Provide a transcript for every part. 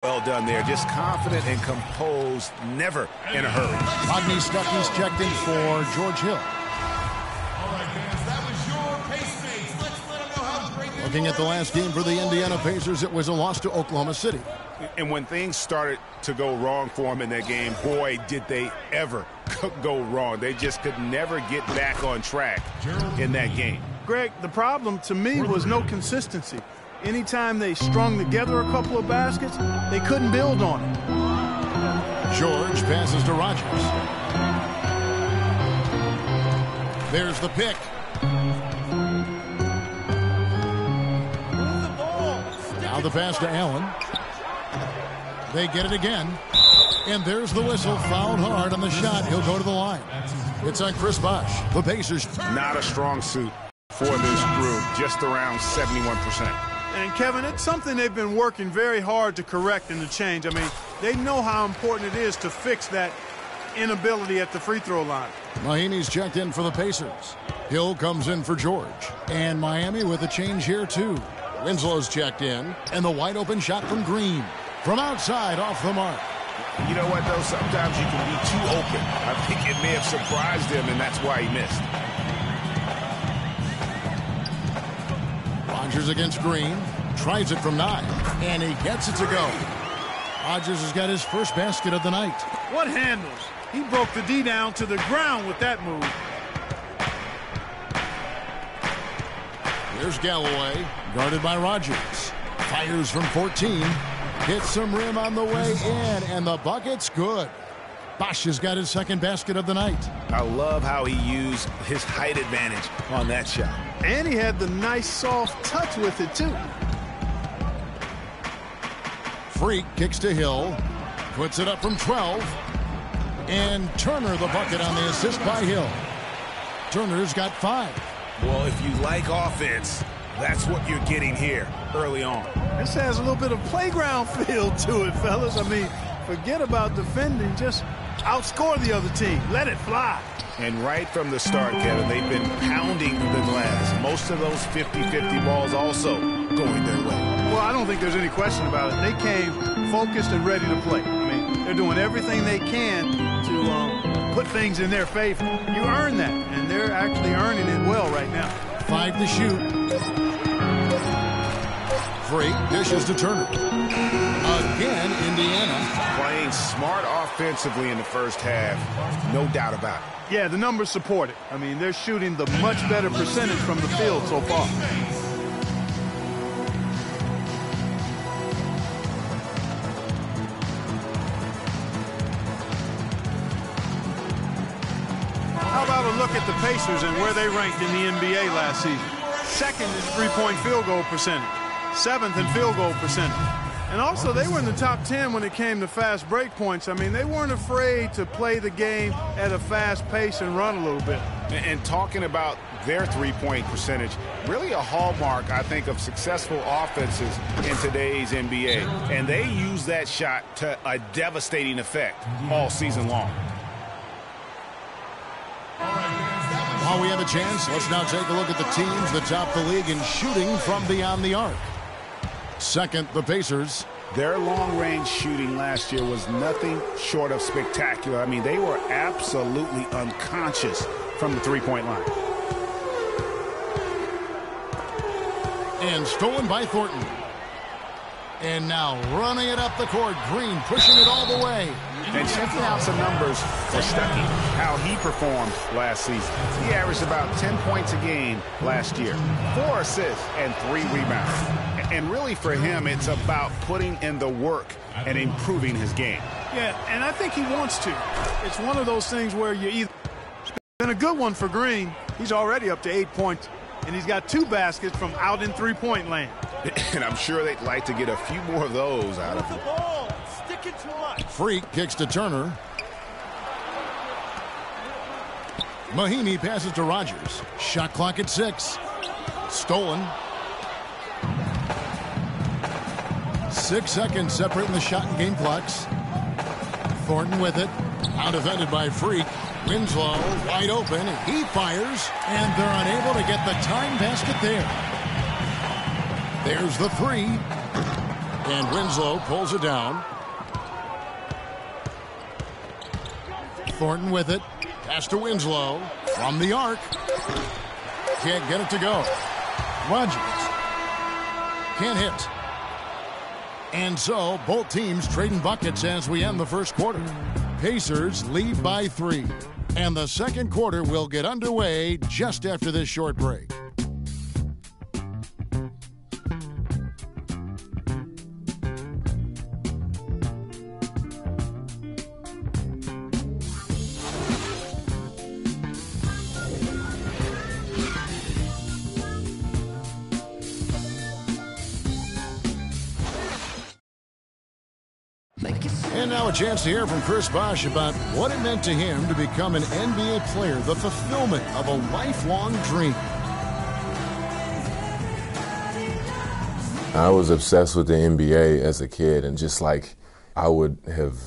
Well done there. Just confident and composed, never in a hurry. Rodney Stuckey's checked in for George Hill. All right, fans, that was your Pacemates. Let's let them know how great they Looking at the last game for the Indiana Pacers, it was a loss to Oklahoma City. And when things started to go wrong for them in that game, boy, did they ever go wrong. They just could never get back on track in that game. Greg, the problem to me was no consistency. Anytime they strung together a couple of baskets, they couldn't build on it. George passes to Rogers. There's the pick. Now the pass to Allen. They get it again. And there's the whistle. Fouled hard on the shot. He'll go to the line. It's on Chris Bosh. The Pacers. Not a strong suit for this group. Just around 71%. And, Kevin, it's something they've been working very hard to correct and to change. I mean, they know how important it is to fix that inability at the free throw line. Mahinmi's checked in for the Pacers. Hill comes in for George. And Miami with a change here, too. Winslow's checked in. And the wide-open shot from Green. From outside, off the mark. You know what, though? Sometimes you can be too open. I think it may have surprised him, and that's why he missed. Rogers against Green. Tries it from 9. And he gets it to go. Rogers has got his first basket of the night. What handles? He broke the D down to the ground with that move. Here's Galloway, guarded by Rogers. Fires from 14. Hits some rim on the way in, and the bucket's good. Bosh has got his second basket of the night. I love how he used his height advantage on that shot. And he had the nice soft touch with it, too. Freak kicks to Hill. Puts it up from 12. And Turner the bucket on the assist by Hill. Turner's got 5. Well, if you like offense, that's what you're getting here early on. This has a little bit of playground feel to it, fellas. I mean, forget about defending. Just outscore the other team. Let it fly. And right from the start, Kevin, they've been pounding the glass. Most of those 50-50 balls also going their way. Well, I don't think there's any question about it. They came focused and ready to play. I mean, they're doing everything they can to put things in their favor. You earn that, and they're actually earning it well right now. 5 to shoot. Freak dishes to Turner. Again, Indiana. Playing smart offensively in the first half, no doubt about it. Yeah, the numbers support it. I mean, they're shooting the much better percentage from the field so far. How about a look at the Pacers and where they ranked in the NBA last season? Second in three-point field goal percentage. 7th in field goal percentage. And also, they were in the top 10 when it came to fast break points. I mean, they weren't afraid to play the game at a fast pace and run a little bit. And talking about their three-point percentage, really a hallmark, I think, of successful offenses in today's NBA. And they use that shot to a devastating effect all season long. While we have a chance, let's now take a look at the teams that top the league in shooting from beyond the arc. Second, the Pacers. Their long-range shooting last year was nothing short of spectacular. I mean, they were absolutely unconscious from the three-point line. And stolen by Thornton. And now running it up the court. Green pushing it all the way. And checking out some numbers for Stuckey, how he performed last season. He averaged about 10 points a game last year, 4 assists and 3 rebounds. And really for him, it's about putting in the work and improving his game. Yeah, and I think he wants to. It's one of those things where you either... It's been a good one for Green. He's already up to 8 points, and he's got 2 baskets from out in three-point land. And I'm sure they'd like to get a few more of those out of him. Freak kicks to Turner. Mahinmi passes to Rogers. Shot clock at 6. Stolen. 6 seconds separating the shot and game clocks. Thornton with it. Now defended by Freak. Winslow wide open. He fires, and they're unable to get the time basket there. There's the 3. And Winslow pulls it down. Thornton with it. Pass to Winslow. From the arc. Can't get it to go. Rogers. Can't hit. And so, both teams trading buckets as we end the first quarter. Pacers lead by 3. And the second quarter will get underway just after this short break. And now a chance to hear from Chris Bosh about what it meant to him to become an NBA player, the fulfillment of a lifelong dream. I was obsessed with the NBA as a kid, and just like I would have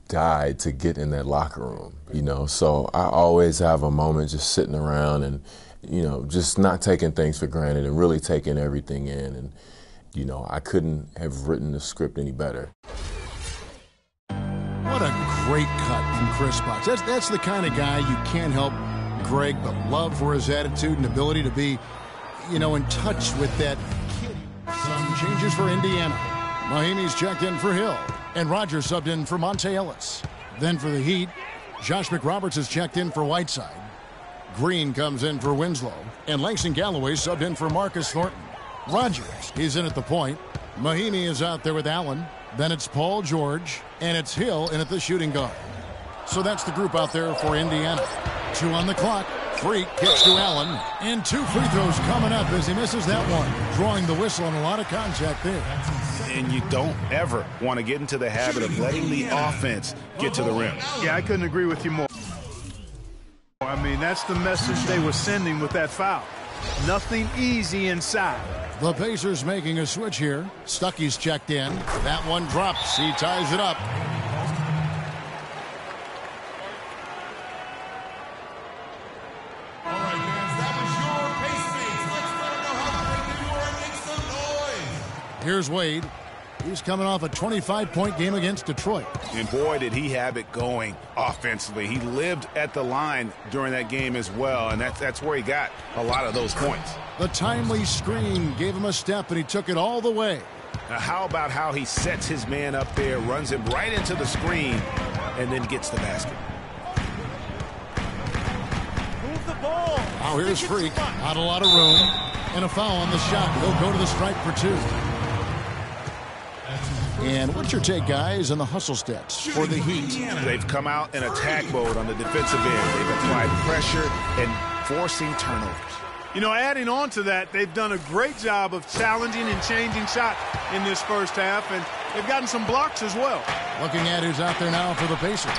died to get in that locker room, you know. So I always have a moment just sitting around and, you know, just not taking things for granted and really taking everything in. And, you know, I couldn't have written the script any better. What a great cut from Chris Bosh. That's the kind of guy you can't help, Greg, but love for his attitude and ability to be, you know, in touch with that kid. Some changes for Indiana. Mahimi's checked in for Hill, and Rogers subbed in for Monte Ellis. Then for the Heat, Josh McRoberts has checked in for Whiteside. Green comes in for Winslow, and Langston Galloway subbed in for Marcus Thornton. Rogers, he's in at the point. Mahimi is out there with Allen. Then it's Paul George, and it's Hill in at the shooting guard. So that's the group out there for Indiana. 2 on the clock. Freak gets to Allen, and 2 free throws coming up as he misses that one. Drawing the whistle and a lot of contact there. And you don't ever want to get into the habit of letting the offense get to the rim. Yeah, I couldn't agree with you more. I mean, that's the message they were sending with that foul. Nothing easy inside. The Pacers making a switch here. Stuckey's checked in. That one drops. He ties it up. All right, fans, that was your pace mates. Let's let them know how great they were and make some noise. Here's Wade. He's coming off a 25-point game against Detroit. And boy, did he have it going offensively. He lived at the line during that game as well, and that's where he got a lot of those points. The timely screen gave him a step, and he took it all the way. Now, how about how he sets his man up there, runs him right into the screen, and then gets the basket? Move the ball. Now here's Freak. Not a lot of room. And a foul on the shot. He'll go to the stripe for 2. And what's your take, guys, on the hustle stats for the Heat? They've come out in attack mode on the defensive end. They've applied pressure and forcing turnovers. You know, adding on to that, they've done a great job of challenging and changing shots in this first half, and they've gotten some blocks as well. Looking at who's out there now for the Pacers.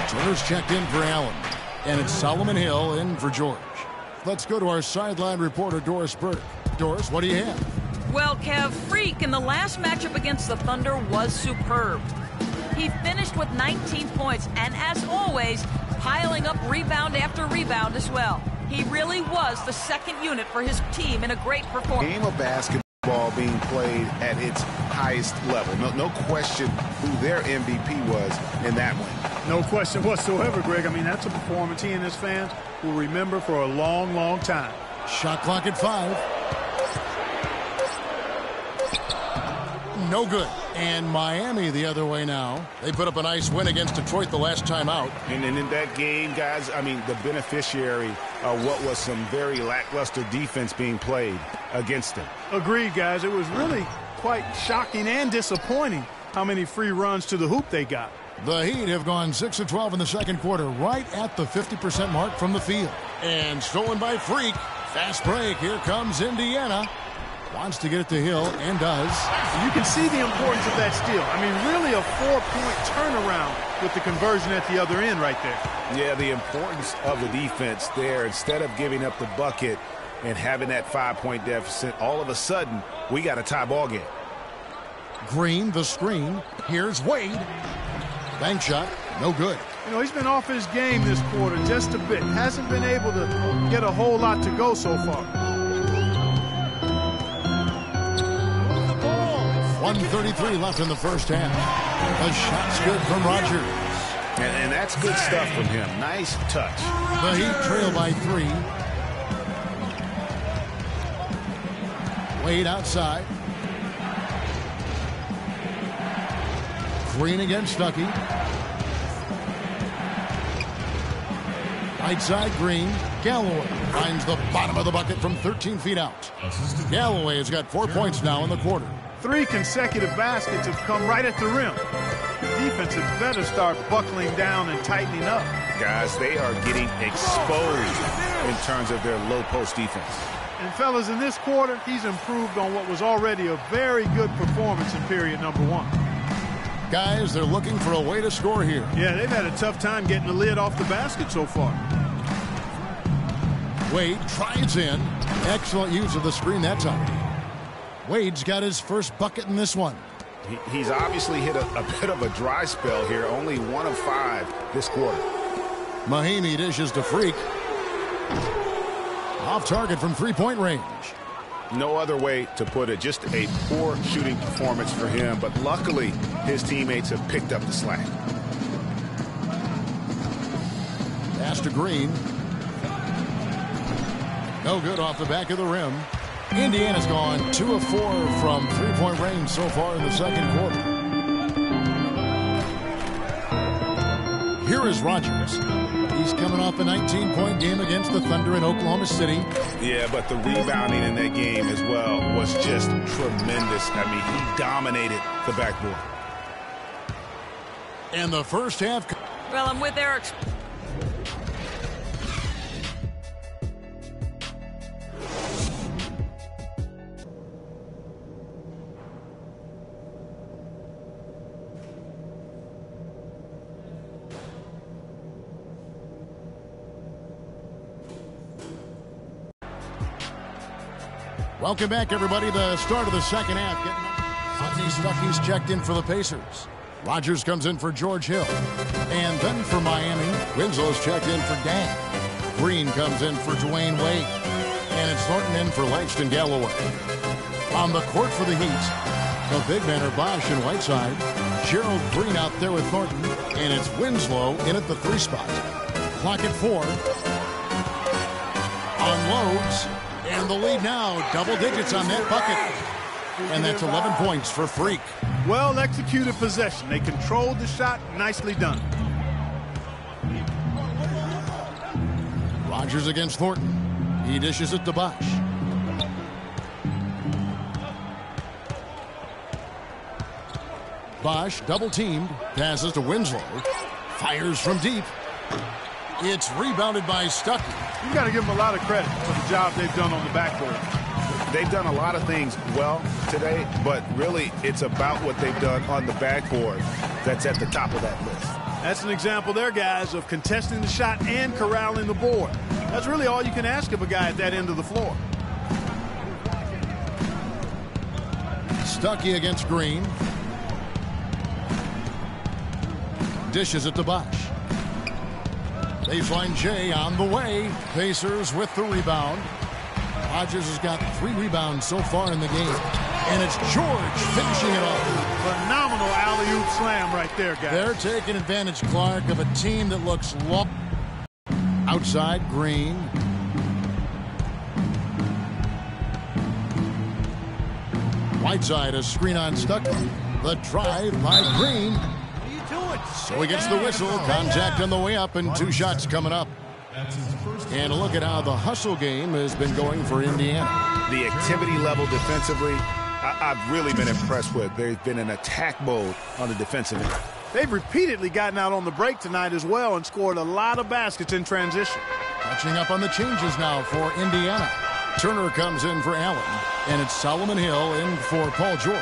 Turner's checked in for Allen. And it's Solomon Hill in for George. Let's go to our sideline reporter, Doris Burke. Doris, what do you have? Well, Kev, Freak in the last matchup against the Thunder was superb. He finished with 19 points, and as always, piling up rebound after rebound as well. He really was the second unit for his team in a great performance. Game of basketball being played at its highest level. No question who their MVP was in that one. No question whatsoever, Greg. I mean, that's a performance he and his fans will remember for a long, long time. Shot clock at 5. No good. And Miami the other way now. They put up a nice win against Detroit the last time out. And in that game, guys, I mean, the beneficiary of what was some very lackluster defense being played against them. Agreed, guys. It was really quite shocking and disappointing how many free runs to the hoop they got. The Heat have gone 6 of 12 in the second quarter, right at the 50% mark from the field. And stolen by Freak. Fast break. Here comes Indiana. Wants to get it to Hill, and does. You can see the importance of that steal. I mean, really a 4-point turnaround with the conversion at the other end right there. Yeah, the importance of the defense there. Instead of giving up the bucket and having that 5-point deficit, all of a sudden, we got a tie ball game. Green, the screen. Here's Wade. Bank shot, no good. You know, he's been off his game this quarter just a bit. Hasn't been able to get a whole lot to go so far. 1:33 left in the first half. The shot's good from Rogers. And that's good stuff from him. Nice touch. The Heat trail by 3. Wade outside. Green against Stuckey. Right side, Green. Galloway finds the bottom of the bucket from 13 feet out. Galloway has got 4 points now in the quarter. 3 consecutive baskets have come right at the rim. Defense had better start buckling down and tightening up. Guys, they are getting exposed in terms of their low post defense. And fellas, in this quarter, he's improved on what was already a very good performance in period number 1. Guys, they're looking for a way to score here. Yeah, they've had a tough time getting the lid off the basket so far. Wade tries in. Excellent use of the screen that time. Wade's got his first bucket in this one. He's obviously hit a bit of a dry spell here. Only 1 of 5 this quarter. Mahimi dishes to Freak. Off target from three-point range. No other way to put it. Just a poor shooting performance for him. But luckily, his teammates have picked up the slack. Pass to Green. No good off the back of the rim. Indiana's gone 2 of 4 from three-point range so far in the second quarter. Here is Rogers. He's coming off a 19-point game against the Thunder in Oklahoma City. Yeah, but the rebounding in that game as well was just tremendous. I mean, he dominated the backboard. And the first half. Well, I'm with Eric. Welcome back, everybody. The start of the second half. Sidney Stuckey's checked in for the Pacers. Rogers comes in for George Hill. And then for Miami, Winslow's checked in for Gang. Green comes in for Dwayne Wade. And it's Thornton in for Langston Galloway. On the court for the Heat, the big men are Bosch and Whiteside. Gerald Green out there with Thornton. And it's Winslow in at the 3 spot. Clock at 4. Unloads. And the lead now, double digits on that bucket. And that's 11 points for Freak. Well executed possession. They controlled the shot. Nicely done. Rogers against Thornton. He dishes it to Bosch. Bosch double teamed. Passes to Winslow. Fires from deep. It's rebounded by Stuckey. You got to give them a lot of credit for the job they've done on the backboard. They've done a lot of things well today, but really it's about what they've done on the backboard that's at the top of that list. That's an example there, guys, of contesting the shot and corralling the board. That's really all you can ask of a guy at that end of the floor. Stuckey against Green. Dishes it to Bosch. Baseline J on the way. Pacers with the rebound. Rogers has got 3 rebounds so far in the game. And it's George finishing it off. Phenomenal alley-oop slam right there, guys. They're taking advantage, Clark, of a team that looks low. Outside, Green. Whiteside, a screen on Stuckey. The drive by Green. So he gets the whistle. Contact on the way up and 2 shots coming up. And a look at how the hustle game has been going for Indiana. The activity level defensively, I've really been impressed with. They've been in attack mode on the defensive end. They've repeatedly gotten out on the break tonight as well and scored a lot of baskets in transition. Catching up on the changes now for Indiana. Turner comes in for Allen. And it's Solomon Hill in for Paul George.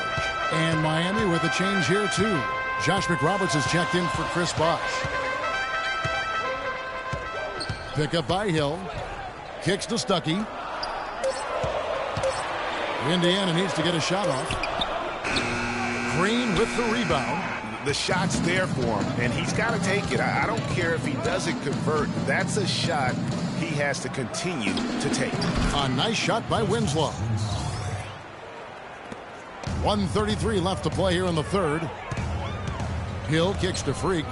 And Miami with a change here too. Josh McRoberts has checked in for Chris Bosh. Pick up by Hill. Kicks to Stuckey. Indiana needs to get a shot off. Green with the rebound. The shot's there for him, and he's got to take it. I don't care if he doesn't convert. That's a shot he has to continue to take. A nice shot by Winslow. 1:33 left to play here in the third. Hill kicks to Freak.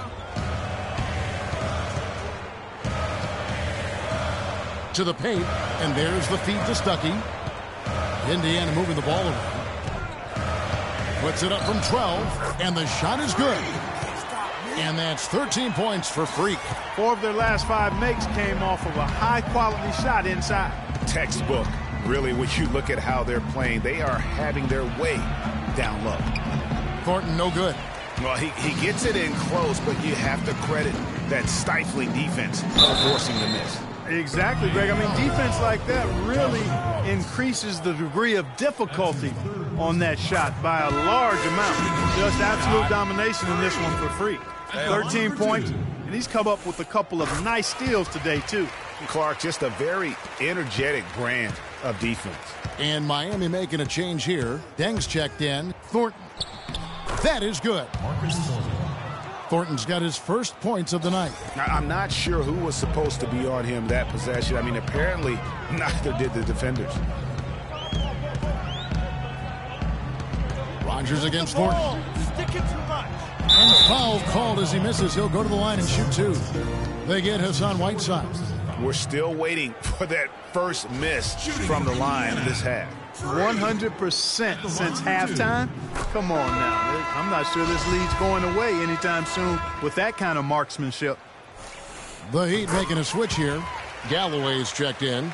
To the paint, and there's the feed to Stuckey. Indiana moving the ball around. Puts it up from 12, and the shot is good. And that's 13 points for Freak. 4 of their last 5 makes came off of a high-quality shot inside. Textbook. Really, when you look at how they're playing, they are having their way down low. Thornton, no good. Well, he gets it in close, but you have to credit that stifling defense for forcing the miss. Exactly, Greg. I mean, defense like that really increases the degree of difficulty on that shot by a large amount. Just absolute domination in this one for Freak. 13 points, and he's come up with a couple of nice steals today, too. Clark, just a very energetic brand of defense. And Miami making a change here. Deng's checked in. Thornton. That is good. Thornton's got his first points of the night. I'm not sure who was supposed to be on him that possession. I mean, apparently neither did the defenders. Rogers against Thornton. Sticking too much. And foul called as he misses. He'll go to the line and shoot 2. They get Hassan Whiteside. We're still waiting for that first miss from the line in this half. 100% since halftime. Come on now. I'm not sure this lead's going away anytime soon with that kind of marksmanship. The Heat making a switch here. Galloway's checked in.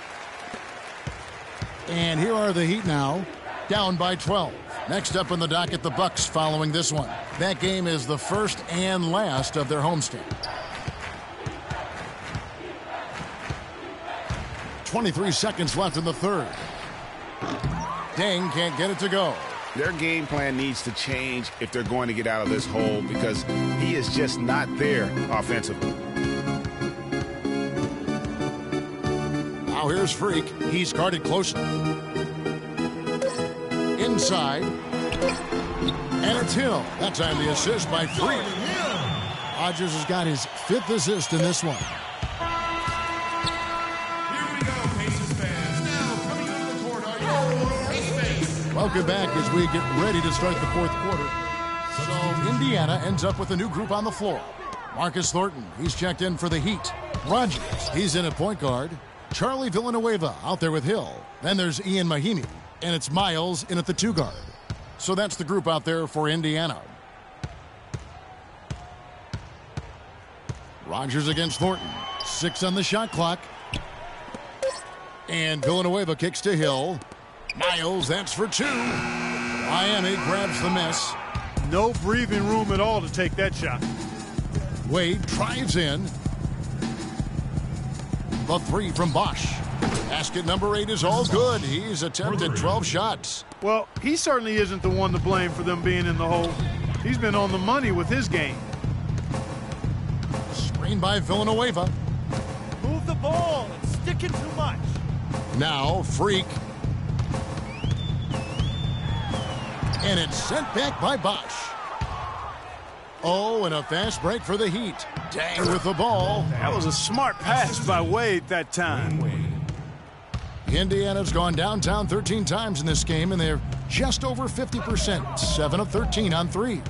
And here are the Heat now, down by 12. Next up on the docket, the Bucks following this one. That game is the first and last of their homestand. 23 seconds left in the third. Deng can't get it to go. Their game plan needs to change if they're going to get out of this hole because he is just not there offensively. Now here's Freak. He's guarded closely. Inside. And it's Hill. That time the assist by Freak. Rogers has got his 5th assist in this one. Welcome back as we get ready to start the fourth quarter. So Indiana ends up with a new group on the floor. Marcus Thornton, he's checked in for the Heat. Rogers, he's in at point guard. Charlie Villanueva out there with Hill. Then there's Ian Mahinmi, and it's Miles in at the 2 guard. So that's the group out there for Indiana. Rogers against Thornton. 6 on the shot clock. And Villanueva kicks to Hill. Miles, that's for 2. Miami grabs the miss. No breathing room at all to take that shot. Wade drives in. The 3 from Bosch. Basket number 8 is all good. He's attempted 12 shots. Well, he certainly isn't the one to blame for them being in the hole. He's been on the money with his game. Screen by Villanueva. Move the ball. It's sticking too much. Now, Freak. And it's sent back by Bosch. Oh, and a fast break for the Heat. Deng with the ball. That was a smart pass by Wade that time. Indiana's gone downtown 13 times in this game, and they're just over 50%. 7 of 13 on threes.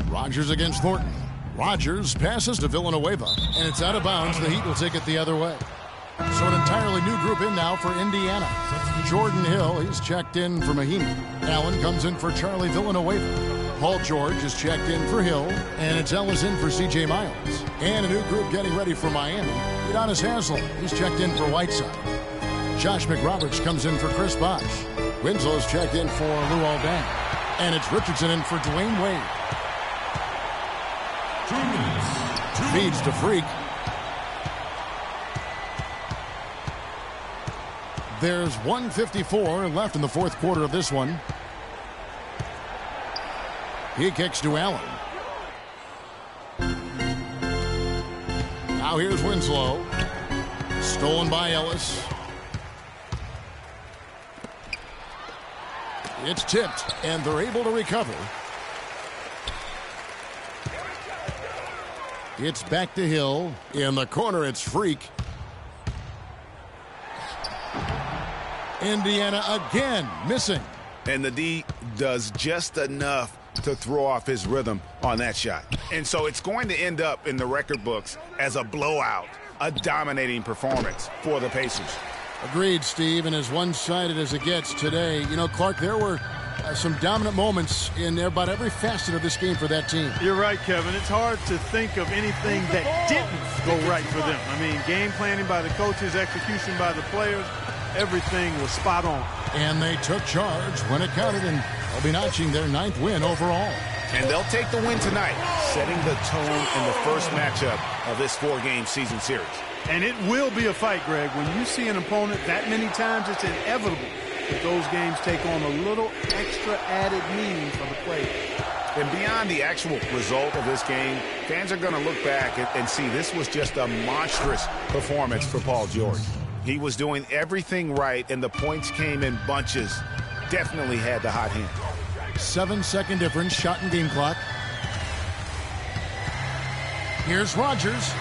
Rogers against Thornton. Rogers passes to Villanueva, and it's out of bounds. The Heat will take it the other way. So an entirely new group in now for Indiana. Jordan Hill, he's checked in for Mahinmi. Allen comes in for Charlie Villanueva. Paul George is checked in for Hill. And it's Ellis in for C.J. Miles. And a new group getting ready for Miami. Udonis Haslem, he's checked in for Whiteside. Josh McRoberts comes in for Chris Bosh. Winslow's checked in for Lou Aldang. And it's Richardson in for Dwayne Wade. 2 minutes. Feeds to Freak. There's 1:54 left in the fourth quarter of this one. He kicks to Allen. Now here's Winslow. Stolen by Ellis. It's tipped, and they're able to recover. It's back to Hill. In the corner, it's Freak. Indiana again missing. And the D does just enough to throw off his rhythm on that shot. And so it's going to end up in the record books as a blowout, a dominating performance for the Pacers. Agreed, Steve, and as one-sided as it gets today. You know, Clark, there were some dominant moments in about every facet of this game for that team. You're right, Kevin. It's hard to think of anything that didn't go right for them. I mean, game planning by the coaches, execution by the players, everything was spot on. And they took charge when it counted, and they'll be notching their 9th win overall. And they'll take the win tonight, setting the tone in the first matchup of this 4-game season series. And it will be a fight, Greg. When you see an opponent that many times, it's inevitable that those games take on a little extra added meaning for the players. And beyond the actual result of this game, fans are going to look back and see this was just a monstrous performance for Paul George. He was doing everything right, and the points came in bunches. Definitely had the hot hand. 7-second difference, shot and game clock. Here's Rodgers.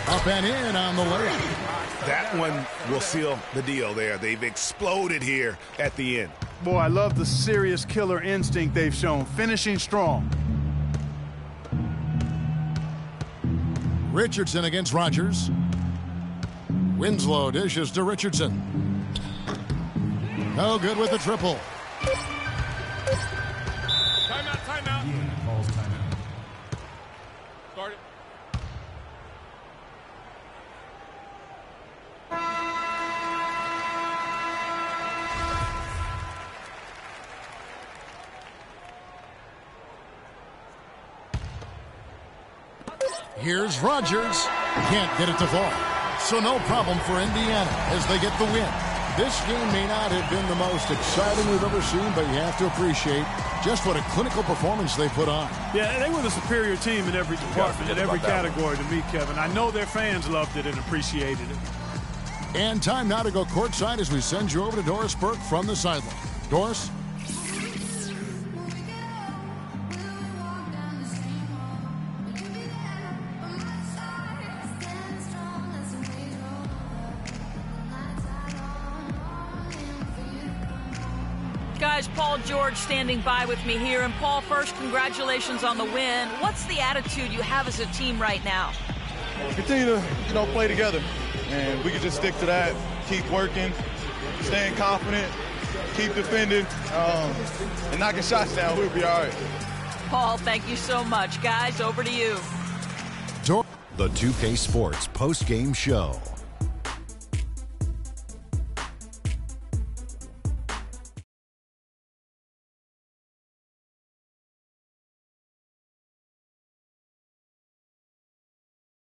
Up and in on the layup. That one will seal the deal there. They've exploded here at the end. Boy, I love the serious killer instinct they've shown, finishing strong. Richardson against Rodgers. Winslow dishes to Richardson. No good with the triple. Timeout. Yeah, calls timeout. Start it. Here's Rodgers. Can't get it to fall. So no problem for Indiana as they get the win. This game may not have been the most exciting we've ever seen, but you have to appreciate just what a clinical performance they put on. Yeah, they were the superior team in every department, in every category to me, Kevin. I know their fans loved it and appreciated it. And time now to go courtside as we send you over to Doris Burke from the sideline. Doris? Guys, Paul George standing by with me here. And Paul, first, congratulations on the win. What's the attitude you have as a team right now? Continue to, play together. And we can just stick to that, keep working, staying confident, keep defending, and knocking shots down. We'll be all right. Paul, thank you so much. Guys, over to you. The 2K Sports post-game show.